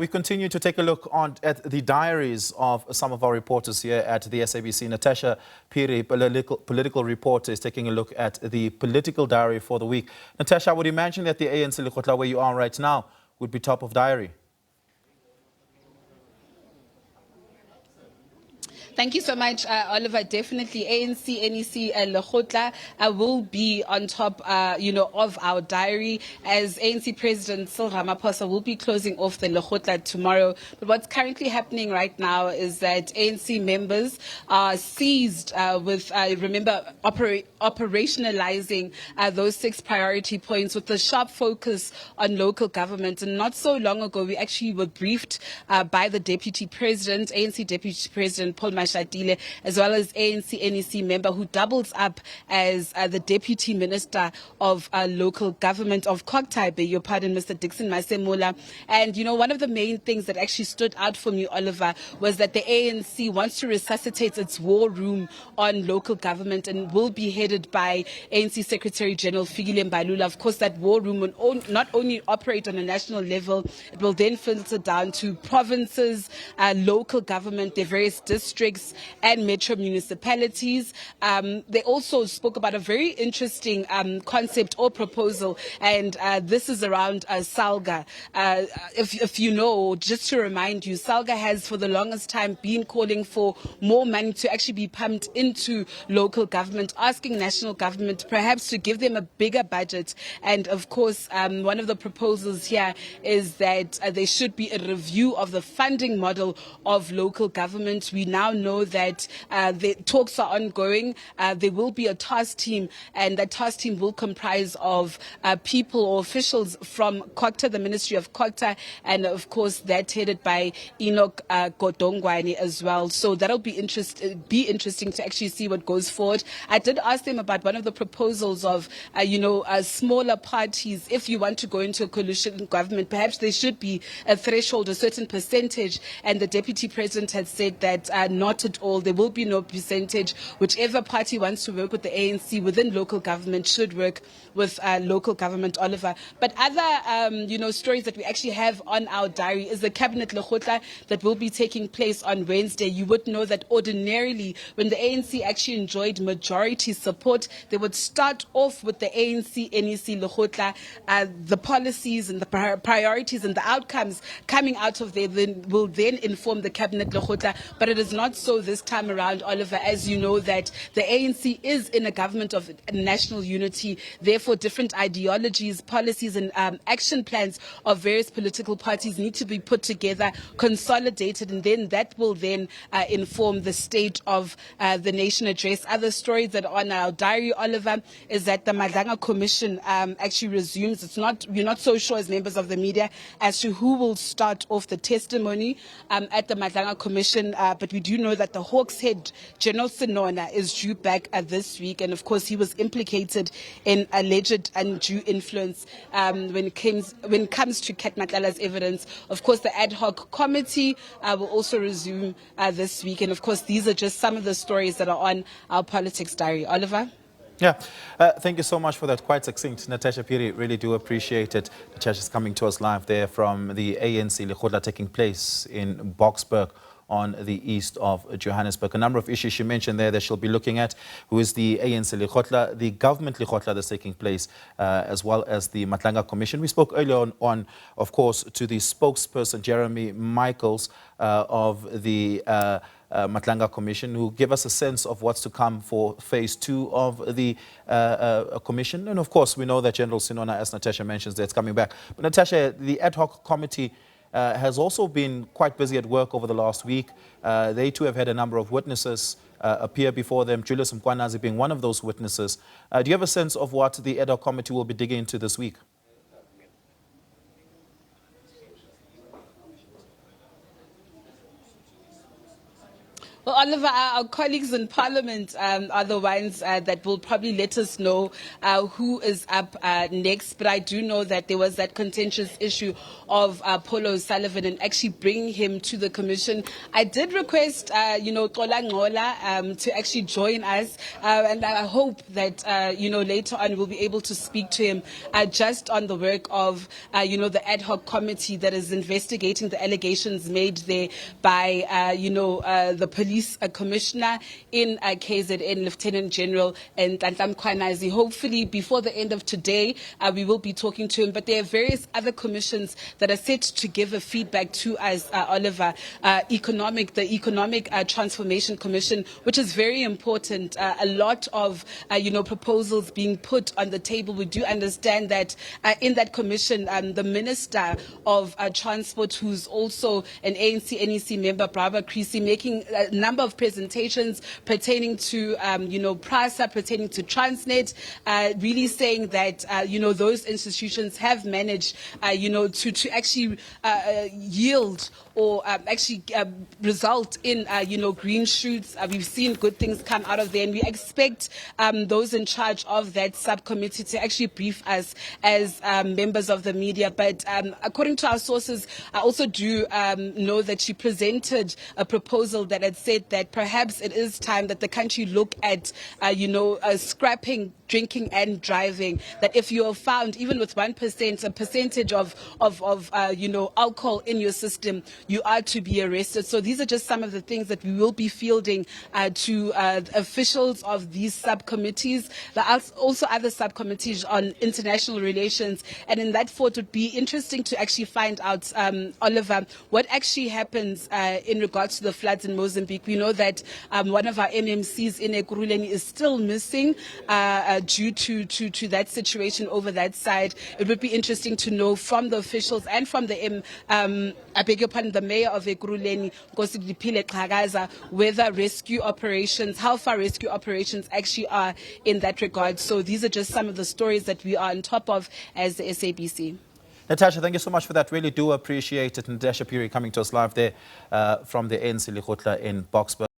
We continue to take a look at the diaries of some of our reporters here at the SABC. Natasha Phiri, political reporter, is taking a look at the political diary for the week. Natasha, I would imagine that the ANC Lekgotla, where you are right now, would be top of diary. Thank you so much, Oliver. Definitely, ANC, NEC, and Lekgotla will be on top, of our diary, as ANC President Cyril Ramaphosa will be closing off the Lekgotla tomorrow. But what's currently happening right now is that ANC members are seized with, operationalizing those 6 priority points with a sharp focus on local government. And not so long ago, we actually were briefed by the Deputy President, ANC Deputy President Paul Mashatile, as well as ANC NEC member who doubles up as the Deputy Minister of Local Government of Koktai, beg your pardon, Mr. Dixon Masemola. And, one of the main things that actually stood out for me, Oliver, was that the ANC wants to resuscitate its war room on local government and will be headed by ANC Secretary General Fikile Mbalula. Of course, that war room will not only operate on a national level, it will then filter down to provinces, local government, their various districts, and metro municipalities. They also spoke about a very interesting concept or proposal, and this is around SALGA. If you know, just to remind you, SALGA has for the longest time been calling for more money to actually be pumped into local government, asking national government perhaps to give them a bigger budget. And of course, one of the proposals here is that there should be a review of the funding model of local government. We now know that the talks are ongoing. There will be a task team, and that task team will comprise of people or officials from Kokta, the Ministry of Kokta, and of course that headed by Enoch Godongwane as well. So that'll be interesting to actually see what goes forward. I did ask them about one of the proposals of, smaller parties. If you want to go into a coalition government, perhaps there should be a threshold, a certain percentage. And the Deputy President had said that not at all. There will be no percentage. Whichever party wants to work with the ANC within local government should work with local government, Oliver. But other, stories that we actually have on our diary is the Cabinet Lekgotla that will be taking place on Wednesday. You would know that ordinarily, when the ANC actually enjoyed majority support, they would start off with the ANC, NEC, Lekgotla, the policies and the priorities and the outcomes coming out of there will then inform the Cabinet Lekgotla. But it is not so this time around, Oliver, as you know that the ANC is in a government of national unity. Therefore, different ideologies, policies and action plans of various political parties need to be put together, consolidated, and then that will then inform the state of the nation address. Other stories that are on our diary, Oliver, is that the Madlanga Commission actually resumes. We're not so sure as members of the media as to who will start off the testimony at the Madlanga Commission, but we do know that the Hawks head, General Sinona, is due back this week, and of course he was implicated in alleged undue influence when it comes to Kat Matlala's evidence. Of course, the ad hoc committee will also resume this week, and of course these are just some of the stories that are on our politics diary. Oliver? Yeah, thank you so much for that. Quite succinct, Natasha Phiri. Really do appreciate it. Natasha's coming to us live there from the ANC Lekgotla taking place in Boksburg on the east of Johannesburg. A number of issues she mentioned there that she'll be looking at, who is the ANC Lekgotla, the government Lekgotla that's taking place, as well as the Madlanga Commission. We spoke earlier on, of course, to the spokesperson, Jeremy Michaels, of the Madlanga Commission, who give us a sense of what's to come for phase 2 of the commission. And of course, we know that General Sinona, as Natasha mentions, that's coming back. But Natasha, the ad hoc committee has also been quite busy at work over the last week. They too have had a number of witnesses appear before them, Julius Mkwanazi being one of those witnesses. Do you have a sense of what the ad hoc committee will be digging into this week? Well, Oliver, our colleagues in Parliament are the ones that will probably let us know who is up next. But I do know that there was that contentious issue of Paul O'Sullivan and actually bringing him to the Commission. I did request, Xola Ngola to actually join us. And I hope that, later on we'll be able to speak to him just on the work of, the ad hoc committee that is investigating the allegations made there by, the police commissioner in KZN, Lieutenant General and Nhlanhla Mkhwanazi. Hopefully before the end of today, we will be talking to him. But there are various other commissions that are set to give a feedback to us, Oliver. The Economic Transformation Commission, which is very important. A lot of, proposals being put on the table. We do understand that in that commission, the Minister of Transport, who's also an ANC NEC member, Brava Creasy, making a number of presentations pertaining to, PRASA, pertaining to Transnet, really saying that, those institutions have managed, to actually yield or actually result in, green shoots. We've seen good things come out of there, and we expect those in charge of that subcommittee to actually brief us as members of the media. But according to our sources, I also do know that she presented a proposal that had said that perhaps it is time that the country look at, scrapping drinking and driving, that if you are found even with 1%, a percentage of alcohol in your system, you are to be arrested. So these are just some of the things that we will be fielding to officials of these subcommittees. There are also other subcommittees on international relations, and in that it would be interesting to actually find out, Oliver, what actually happens in regards to the floods in Mozambique. We know that one of our MMCs in Ekurhuleni is still missing due to that situation over that side. It would be interesting to know from the officials and from the the mayor of Ekurhuleni, Nkosi Diphile Xhakaza, whether rescue operations, how far rescue operations actually are in that regard. So these are just some of the stories that we are on top of as the SABC. Natasha, thank you so much for that. Really do appreciate it. Natasha Phiri coming to us live there from the ANC Lekgotla in Boksburg.